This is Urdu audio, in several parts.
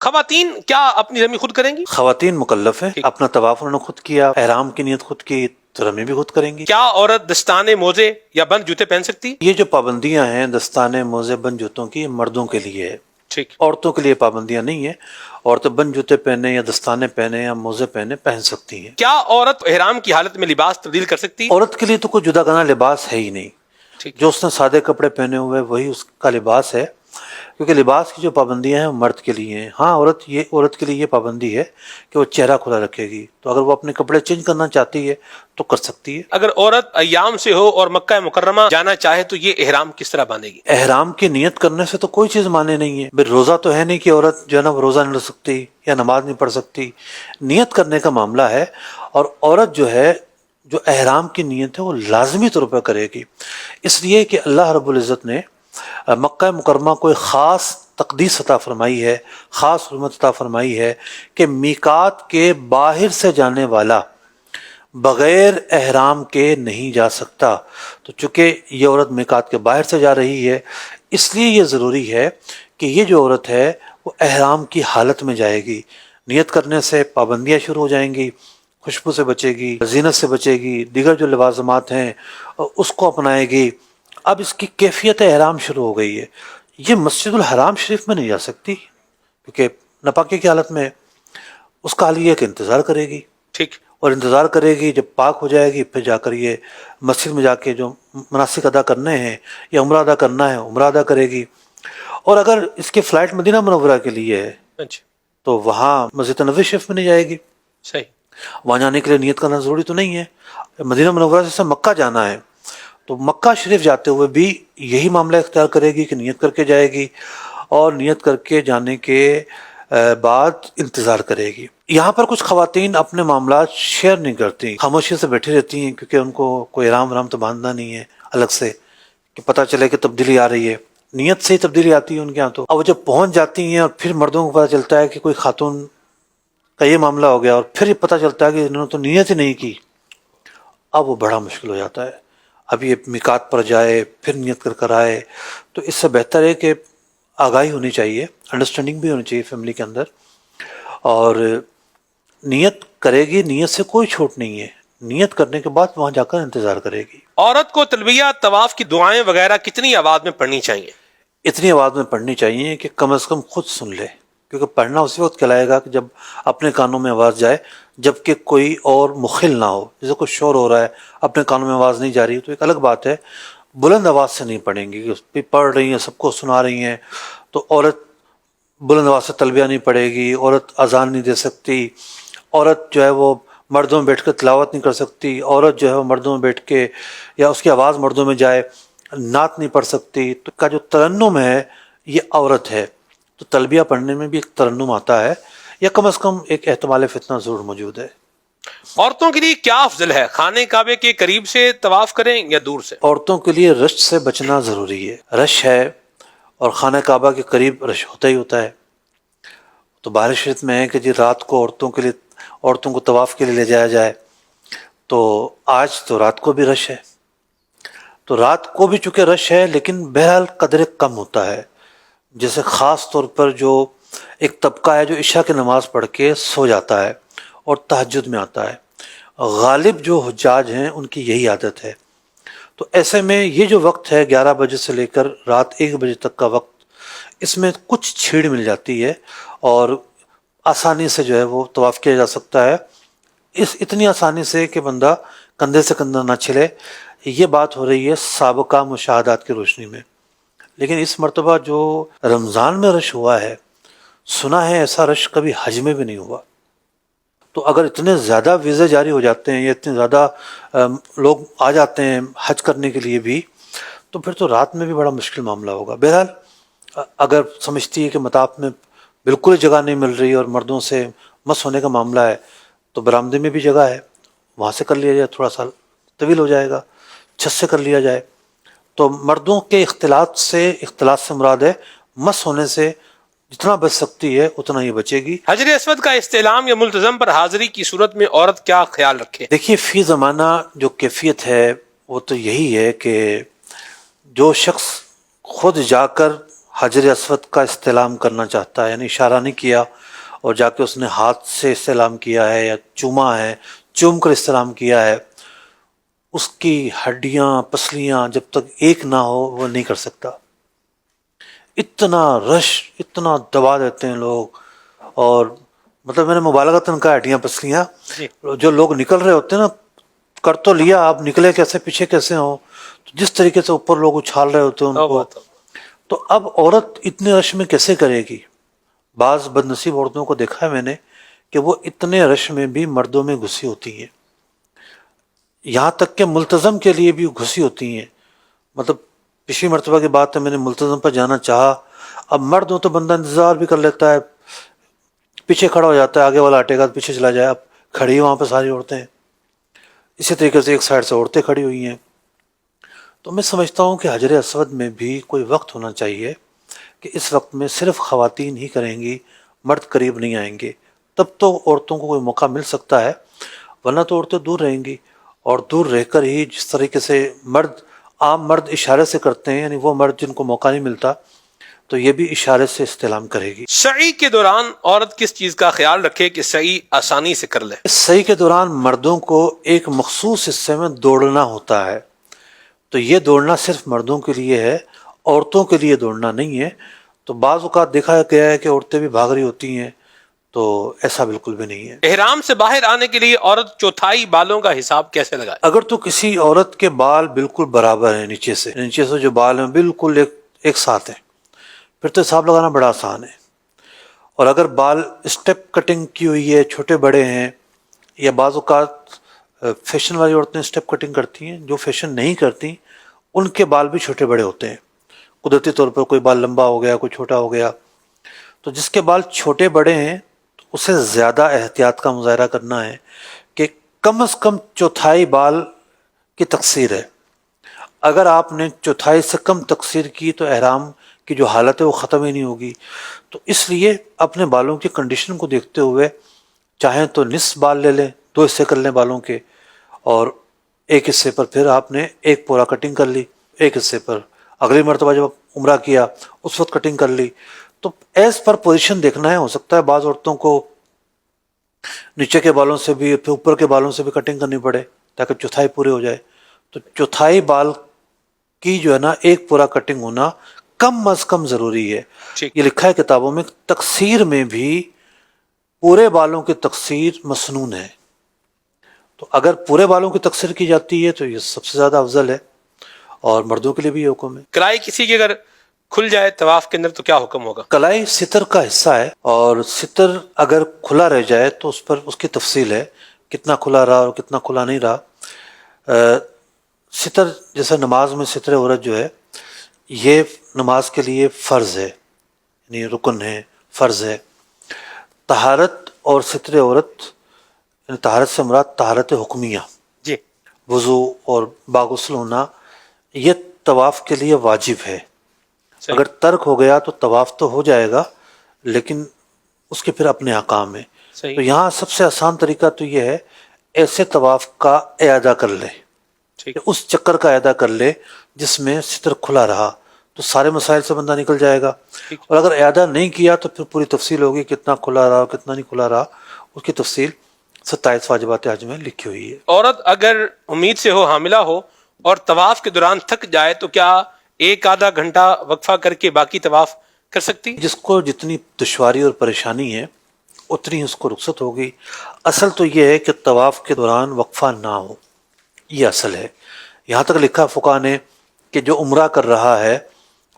خواتین کیا اپنی رمی خود کریں گی؟ خواتین مکلف ہیں، اپنا طواف انہوں نے خود کیا، احرام کی نیت خود کی، تو رمی بھی خود کریں گی۔ کیا عورت دستانے، موزے یا بند جوتے پہن سکتی؟ یہ جو پابندیاں ہیں دستانے، موزے، بند جوتوں کی، مردوں کے لیے ہے، ٹھیک۔ عورتوں کے لیے پابندیاں نہیں ہیں۔ عورتیں بند جوتے پہنے یا دستانے پہنے یا موزے پہنے پہن سکتی ہیں۔ کیا عورت احرام کی حالت میں لباس تبدیل کر سکتی؟ عورت کے لیے تو کوئی جدا گانا لباس ہے ہی نہیں، ٹھیک۔ جو اس نے سادے کپڑے پہنے ہوئے وہی اس کا لباس ہے، کیونکہ لباس کی جو پابندیاں ہیں وہ مرد کے لیے ہیں۔ ہاں عورت کے لیے یہ پابندی ہے کہ وہ چہرہ کھلا رکھے گی، تو اگر وہ اپنے کپڑے چینج کرنا چاہتی ہے تو کر سکتی ہے۔ اگر عورت ایام سے ہو اور مکہ مکرمہ جانا چاہے تو یہ احرام کس طرح باندھے گی؟ احرام کی نیت کرنے سے تو کوئی چیز مانے نہیں ہے۔ پھر روزہ تو ہے نہیں کہ عورت جو ہے نا وہ روزہ نہیں رکھ سکتی یا نماز نہیں پڑھ سکتی، نیت کرنے کا معاملہ ہے۔ اور عورت جو ہے جو احرام کی نیت ہے وہ لازمی طور پر کرے گی، اس لیے کہ اللہ رب العزت نے مکہ مکرمہ کو ایک خاص تقدیس عطا فرمائی ہے، خاص حرمت عطا فرمائی ہے کہ میقات کے باہر سے جانے والا بغیر احرام کے نہیں جا سکتا۔ تو چونکہ یہ عورت میقات کے باہر سے جا رہی ہے، اس لیے یہ ضروری ہے کہ یہ جو عورت ہے وہ احرام کی حالت میں جائے گی۔ نیت کرنے سے پابندیاں شروع ہو جائیں گی، خوشبو سے بچے گی، زینت سے بچے گی، دیگر جو لوازمات ہیں اس کو اپنائے گی۔ اب اس کی کیفیت احرام شروع ہو گئی ہے، یہ مسجد الحرام شریف میں نہیں جا سکتی کیونکہ ناپاکی کی حالت میں ہے۔ اس کا حال یہ ہے کہ انتظار کرے گی، ٹھیک۔ اور انتظار کرے گی جب پاک ہو جائے گی، پھر جا کر یہ مسجد میں جا کے جو مناسک ادا کرنے ہیں یا عمرہ ادا کرنا ہے عمرہ ادا کرے گی۔ اور اگر اس کی فلائٹ مدینہ منورہ کے لیے ہے اچھا، تو وہاں مسجد نبوی شریف میں نہیں جائے گی، صحیح۔ وہاں جانے کے لیے نیت کرنا ضروری تو نہیں ہے۔ مدینہ منورہ سے مکہ جانا ہے تو مکہ شریف جاتے ہوئے بھی یہی معاملہ اختیار کرے گی کہ نیت کر کے جائے گی، اور نیت کر کے جانے کے بعد انتظار کرے گی۔ یہاں پر کچھ خواتین اپنے معاملات شیئر نہیں کرتی، خاموشی سے بیٹھی رہتی ہیں، کیونکہ ان کو کوئی احرام ورام تو باندھنا نہیں ہے الگ سے کہ پتہ چلے کہ تبدیلی آ رہی ہے۔ نیت سے ہی تبدیلی آتی ہے ان کے یہاں تو۔ اب وہ جب پہنچ جاتی ہیں اور پھر مردوں کو پتہ چلتا ہے کہ کوئی خاتون کا یہ معاملہ ہو گیا، اور پھر یہ پتہ چلتا ہے کہ انہوں نے تو نیت ہی نہیں کی، اب وہ بڑا مشکل ہو جاتا ہے۔ اب یہ میقات پر جائے پھر نیت کر آئے، تو اس سے بہتر ہے کہ آگاہی ہونی چاہیے، انڈرسٹینڈنگ بھی ہونی چاہیے فیملی کے اندر، اور نیت کرے گی، نیت سے کوئی چھوٹ نہیں ہے، نیت کرنے کے بعد وہاں جا کر انتظار کرے گی۔ عورت کو تلبیہ، طواف کی دعائیں وغیرہ کتنی آواز میں پڑھنی چاہیے؟ اتنی آواز میں پڑھنی چاہیے کہ کم از کم خود سن لے، کیونکہ پڑھنا اسی وقت کہلائے گا کہ جب اپنے کانوں میں آواز جائے، جبکہ کوئی اور مخل نہ ہو۔ جیسے کوئی شور ہو رہا ہے، اپنے کانوں میں آواز نہیں جا رہی تو ایک الگ بات ہے، بلند آواز سے نہیں پڑھیں گی کہ پڑھ رہی ہیں سب کو سنا رہی ہیں، تو عورت بلند آواز سے تلبیہ نہیں پڑھے گی، عورت اذان نہیں دے سکتی، عورت جو ہے وہ مردوں میں بیٹھ کے تلاوت نہیں کر سکتی، عورت جو ہے وہ مردوں میں بیٹھ کے یا اس کی آواز مردوں میں جائے نعت نہیں پڑھ سکتی۔ تو کا جو ترنم ہے یہ عورت ہے، تو تلبیہ پڑھنے میں بھی ایک ترنم آتا ہے، یا کم از کم ایک احتمال فتنہ ضرور موجود ہے۔ عورتوں کے لیے کیا افضل ہے، خانہ کعبے کے قریب سے طواف کریں یا دور سے؟ عورتوں کے لیے رش سے بچنا ضروری ہے، رش ہے اور خانہ کعبہ کے قریب رش ہوتا ہی ہوتا ہے۔ تو بارش شریف میں ہے کہ جی رات کو عورتوں کو طواف کے لیے لے جایا جائے، تو آج تو رات کو بھی رش ہے، تو رات کو بھی چونکہ رش ہے لیکن بہرحال قدر کم ہوتا ہے۔ جیسے خاص طور پر جو ایک طبقہ ہے جو عشاء کی نماز پڑھ کے سو جاتا ہے اور تہجد میں آتا ہے، غالب جو حجاج ہیں ان کی یہی عادت ہے۔ تو ایسے میں یہ جو وقت ہے 11 بجے سے لے کر رات 1 بجے تک کا وقت، اس میں کچھ چھیڑ مل جاتی ہے اور آسانی سے جو ہے وہ طواف کیا جا سکتا ہے، اتنی آسانی سے کہ بندہ کندھے سے کندھا نہ چھلے۔ یہ بات ہو رہی ہے سابقہ مشاہدات کی روشنی میں، لیکن اس مرتبہ جو رمضان میں رش ہوا ہے، سنا ہے ایسا رش کبھی حج میں بھی نہیں ہوا۔ تو اگر اتنے زیادہ ویزے جاری ہو جاتے ہیں یا اتنے زیادہ لوگ آ جاتے ہیں حج کرنے کے لیے بھی، تو پھر تو رات میں بھی بڑا مشکل معاملہ ہوگا۔ بہرحال اگر سمجھتی ہے کہ مطاف میں بالکل جگہ نہیں مل رہی اور مردوں سے مس ہونے کا معاملہ ہے، تو برآمدے میں بھی جگہ ہے، وہاں سے کر لیا جائے، تھوڑا سا طویل ہو جائے گا، چھت سے کر لیا جائے۔ تو مردوں کے اختلاط سے مراد ہے مس ہونے سے جتنا بچ سکتی ہے اتنا ہی بچے گی۔ حجر اسود کا استعلام یا ملتزم پر حاضری کی صورت میں عورت کیا خیال رکھے؟ دیکھیے فی زمانہ جو کیفیت ہے وہ تو یہی ہے کہ جو شخص خود جا کر حجر اسود کا استلام کرنا چاہتا ہے، یعنی اشارہ نہیں کیا اور جا کے اس نے ہاتھ سے استلام کیا ہے یا چوما ہے، چوم کر استلام کیا ہے، اس کی ہڈیاں پسلیاں جب تک ایک نہ ہو وہ نہیں کر سکتا۔ اتنا رش، اتنا دبا دیتے ہیں لوگ، اور مطلب میں نے مبالغتاً کہا ہڈیاں پسلیاں، جی جو لوگ نکل رہے ہوتے ہیں نا، کر تو لیا، آپ نکلے کیسے، پیچھے کیسے ہوں، تو جس طریقے سے اوپر لوگ اچھال رہے ہوتے ہیں ان کو، تو اب عورت اتنے رش میں کیسے کرے گی؟ بعض بد نصیب عورتوں کو دیکھا ہے میں نے کہ وہ اتنے رش میں بھی مردوں میں گھسی ہوتی ہیں، یہاں تک کہ ملتزم کے لیے بھی گھسی ہوتی ہیں۔ مطلب پچھلی مرتبہ کی بات ہے، میں نے ملتزم پر جانا چاہا، اب مرد ہو تو بندہ انتظار بھی کر لیتا ہے، پیچھے کھڑا ہو جاتا ہے، آگے والا ہٹے گا تو پیچھے چلا جائے، اب کھڑی وہاں پہ ساری عورتیں، اسی طریقے سے ایک سائڈ سے عورتیں کھڑی ہوئی ہیں۔ تو میں سمجھتا ہوں کہ حجر اسود میں بھی کوئی وقت ہونا چاہیے کہ اس وقت میں صرف خواتین ہی کریں گی، مرد قریب نہیں آئیں گے، تب تو عورتوں کو کوئی موقع مل سکتا ہے، ورنہ تو عورتیں دور رہیں گی، اور دور رہ کر ہی جس طریقے سے عام مرد اشارے سے کرتے ہیں، یعنی وہ مرد جن کو موقع نہیں ملتا تو یہ بھی اشارے سے استلام کرے گی۔ سعی کے دوران عورت کس چیز کا خیال رکھے کہ سعی آسانی سے کر لے؟ سعی کے دوران مردوں کو ایک مخصوص حصے میں دوڑنا ہوتا ہے، تو یہ دوڑنا صرف مردوں کے لیے ہے، عورتوں کے لیے دوڑنا نہیں ہے۔ تو بعض اوقات دیکھا گیا ہے کہ عورتیں بھی بھاگ رہی ہوتی ہیں، تو ایسا بالکل بھی نہیں ہے۔ احرام سے باہر آنے کے لیے عورت چوتھائی بالوں کا حساب کیسے لگائے؟ اگر تو کسی عورت کے بال بالکل برابر ہیں، نیچے سے جو بال ہیں بالکل ایک ساتھ ہیں، پھر تو حساب لگانا بڑا آسان ہے۔ اور اگر بال اسٹیپ کٹنگ کی ہوئی ہے، چھوٹے بڑے ہیں، یا بعض اوقات فیشن والی عورتیں اسٹیپ کٹنگ کرتی ہیں، جو فیشن نہیں کرتی ان کے بال بھی چھوٹے بڑے ہوتے ہیں، قدرتی طور پر کوئی بال لمبا ہو گیا، کوئی چھوٹا ہو گیا، تو جس کے بال چھوٹے بڑے ہیں تو اسے زیادہ احتیاط کا مظاہرہ کرنا ہے کہ کم از کم چوتھائی بال کی تقصیر ہے۔ اگر آپ نے چوتھائی سے کم تقصیر کی تو احرام کی جو حالت ہے وہ ختم ہی نہیں ہوگی۔ تو اس لیے اپنے بالوں کی کنڈیشن کو دیکھتے ہوئے چاہیں تو نصف بال لے لیں، 2 حصے کر لیں بالوں کے، اور ایک حصے پر پھر آپ نے ایک پورا کٹنگ کر لی، ایک حصے پر اگلی مرتبہ جب عمرہ کیا اس وقت کٹنگ کر لی۔ تو ایز پر پوزیشن دیکھنا ہے، ہو سکتا ہے بعض عورتوں کو نیچے کے بالوں سے بھی پھر اوپر کے بالوں سے بھی کٹنگ کرنی پڑے تاکہ چوتھائی پورے ہو جائے۔ تو چوتھائی بال کی جو ہے نا ایک پورا کٹنگ ہونا کم از کم ضروری ہے۔ یہ لکھا ہے کتابوں میں، تقصیر میں بھی پورے بالوں کی تقصیر مسنون ہے، تو اگر پورے بالوں کی تقصیر کی جاتی ہے تو یہ سب سے زیادہ افضل ہے، اور مردوں کے لیے بھی یہ حکم ہے۔ کلائی کسی کی اگر کھل جائے طواف کے اندر تو کیا حکم ہوگا؟ کلائی ستر کا حصہ ہے، اور ستر اگر کھلا رہ جائے تو اس پر اس کی تفصیل ہے، کتنا کھلا رہا اور کتنا کھلا نہیں رہا۔ ستر جیسے نماز میں ستر عورت جو ہے یہ نماز کے لیے فرض ہے، یعنی رکن ہے، فرض ہے۔ طہارت اور ستر عورت، یعنی طہارت سے مراد طہارت حکمیہ، جی وضو اور باغسل ہونا، یہ طواف کے لیے واجب ہے۔ اگر ترک ہو گیا تو طواف تو ہو جائے گا لیکن اس کے پھر اپنے احکام ہیں۔ تو یہاں سب سے آسان طریقہ تو یہ ہے، ایسے طواف کا اعادہ کر لے، اس چکر کا اعادہ کر لے جس میں ستر کھلا رہا، تو سارے مسائل سے بندہ نکل جائے گا۔ اور اگر اعادہ نہیں کیا تو پھر پوری تفصیل ہوگی، کتنا کھلا رہا اور کتنا نہیں کھلا رہا، اس کی تفصیل 27 واجبات حج میں لکھی ہوئی ہے۔ عورت اگر امید سے ہو، حاملہ ہو اور طواف کے دوران تھک جائے تو کیا ایک آدھا گھنٹہ وقفہ کر کے باقی طواف کر سکتی؟ جس کو جتنی دشواری اور پریشانی ہے اتنی اس کو رخصت ہوگی۔ اصل تو یہ ہے کہ طواف کے دوران وقفہ نہ ہو، یہ اصل ہے۔ یہاں تک لکھا فقہا نے کہ جو عمرہ کر رہا ہے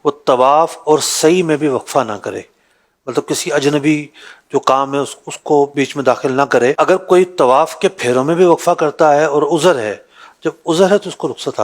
وہ طواف اور سعی میں بھی وقفہ نہ کرے، مطلب کسی اجنبی جو کام ہے اس کو بیچ میں داخل نہ کرے۔ اگر کوئی طواف کے پھیروں میں بھی وقفہ کرتا ہے اور عذر ہے، جب عذر ہے تو اس کو رخصت